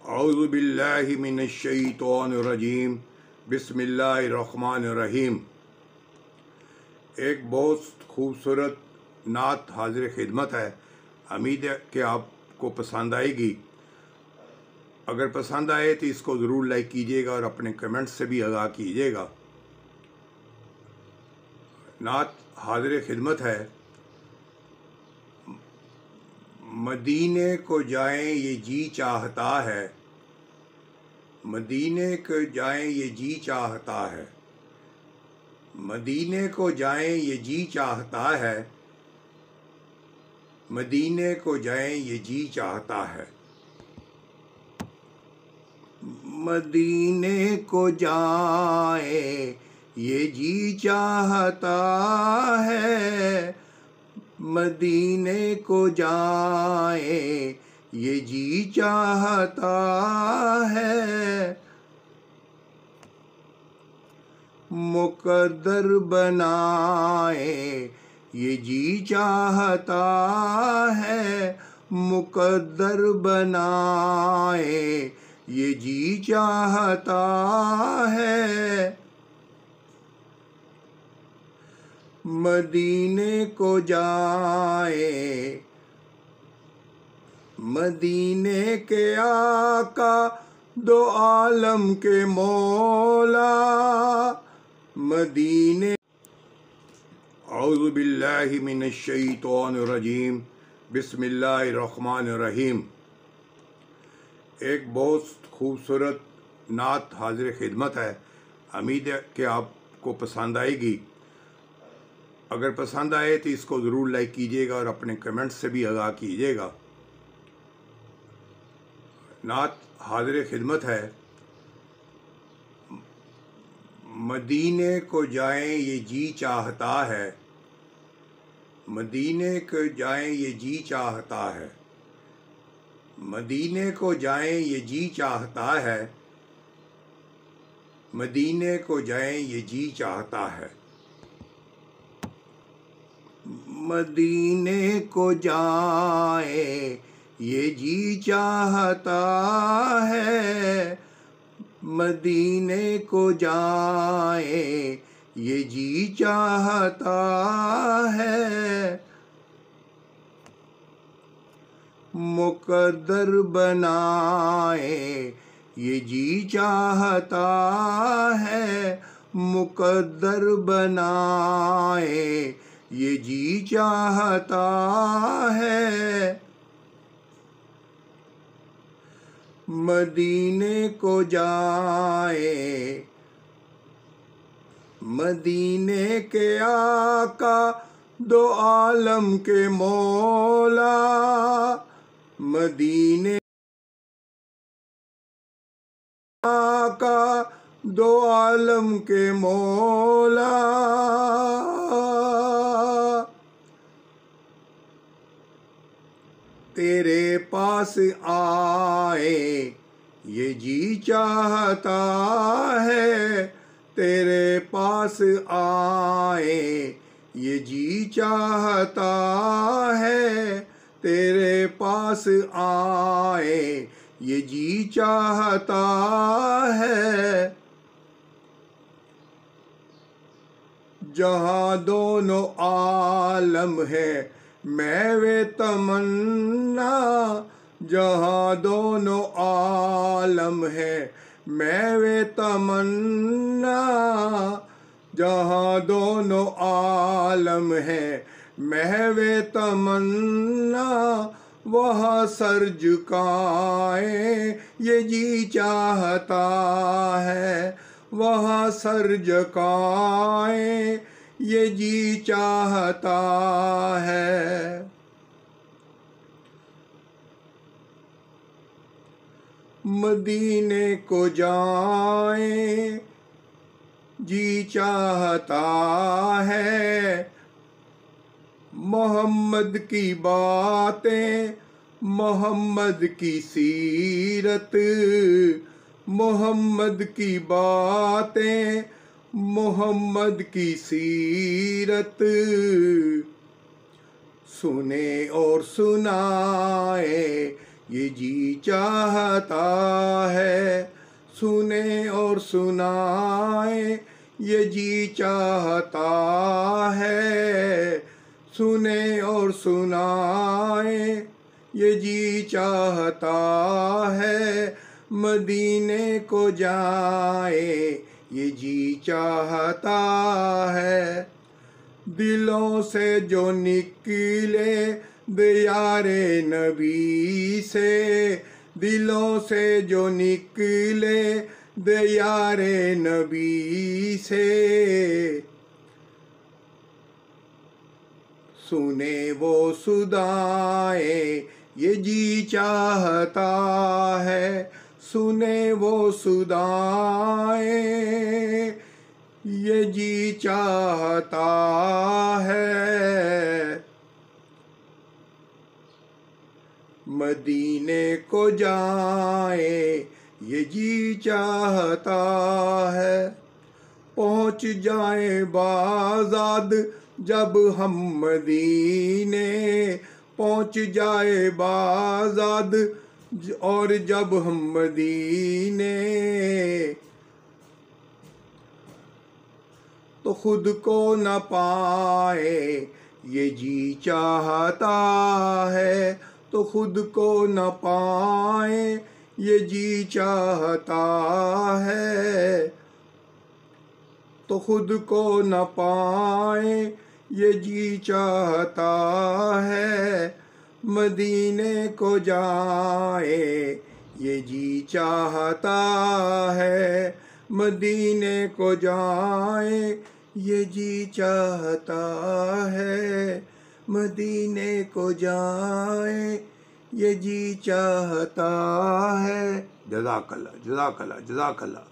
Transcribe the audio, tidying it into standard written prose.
औज़ु बिल्लाहि मिनश्शैतानिर्रजीम बिस्मिल्लाहिर्रहमानिर्रहीम। एक बहुत खूबसूरत नात हाजिर खिदमत है। उम्मीद है कि आपको पसंद आएगी। अगर पसंद आए तो इसको ज़रूर लाइक कीजिएगा और अपने कमेंट से भी आगाह कीजिएगा। नात हाजिर खिदमत है। मदीने को जाएं ये जी चाहता है, मदीने को जाएं ये जी चाहता है, मदीने को जाएं ये जी चाहता है, मदीने को जाएं ये जी चाहता है, मदीने को जाएं ये जी चाहता है, मदीने को जाएं ये जी चाहता है, मुकद्दर बनाए ये जी चाहता है, मुकद्दर बनाए ये जी चाहता है, मदीने को जाए मदीने के आका दो आलम के मौला, मदीने। औज़ु बिल्लाहि मिनश्शैतानिर्रजीम बिस्मिल्लाहिर्रहमानिर्रहीम। एक बहुत खूबसूरत नात हाजिर खिदमत है। उम्मीद है कि आपको पसंद आएगी। अगर पसंद आए तो इसको ज़रूर लाइक कीजिएगा और अपने कमेंट से भी आगाह कीजिएगा। नात हाजिर खिदमत है। मदीने को जाएं ये जी चाहता है, मदीने को जाएं ये जी चाहता है, मदीने को जाएं ये जी चाहता है, मदीने को जाएं ये जी चाहता है, मदीने को जाएं ये जी चाहता है, मदीने को जाएं ये जी चाहता है, मुकद्दर बनाए ये जी चाहता है, मुकद्दर बनाए ये जी चाहता है, मदीने को जाए मदीने के आका दो आलम के मौला, मदीने आका दो आलम के मौला, तेरे पास आए ये जी चाहता है, तेरे पास आए ये जी चाहता है, तेरे पास आए ये जी चाहता है, जहाँ दोनों आलम है मैं वे तमन्ना, जहाँ दोनों आलम है मैं वे तमन्ना, जहाँ दोनों आलम है मैं वे तमन्ना, वहाँ सर झुकाए ये जी चाहता है, वहाँ सर झुकाए ये जी चाहता है, मदीने को जाएं जी चाहता है, मोहम्मद की बातें मोहम्मद की सीरत, मोहम्मद की बातें मोहम्मद की सीरत, सुने और सुनाए ये जी चाहता है सुने और सुनाए, ये जी चाहता है सुने और सुनाए, ये जी चाहता है मदीने को जाए, ये जी चाहता है। दिलों से जो निकले दियारे नबी से, दिलों से जो निकले दियारे नबी से, सुने वो सुदाए, ये जी चाहता है सुने वो सुदाए, ये जी चाहता है मदीने को जाए, ये जी चाहता है। पहुँच जाए बाज़ाद जब हम मदीने, पहुँच जाए बाज़ाद और जब हम मदीने, तो खुद को न पाए, ये जी चाहता है, तो खुद को न पाए, ये जी चाहता है, तो खुद को न पाए, ये जी चाहता है मदीने को जाए, ये जी चाहता है मदीने को जाए, ये जी चाहता है मदीने को जाए, ये जी चाहता है। जज़ाकल्लाह जज़ाकल्लाह जज़ाकल्लाह।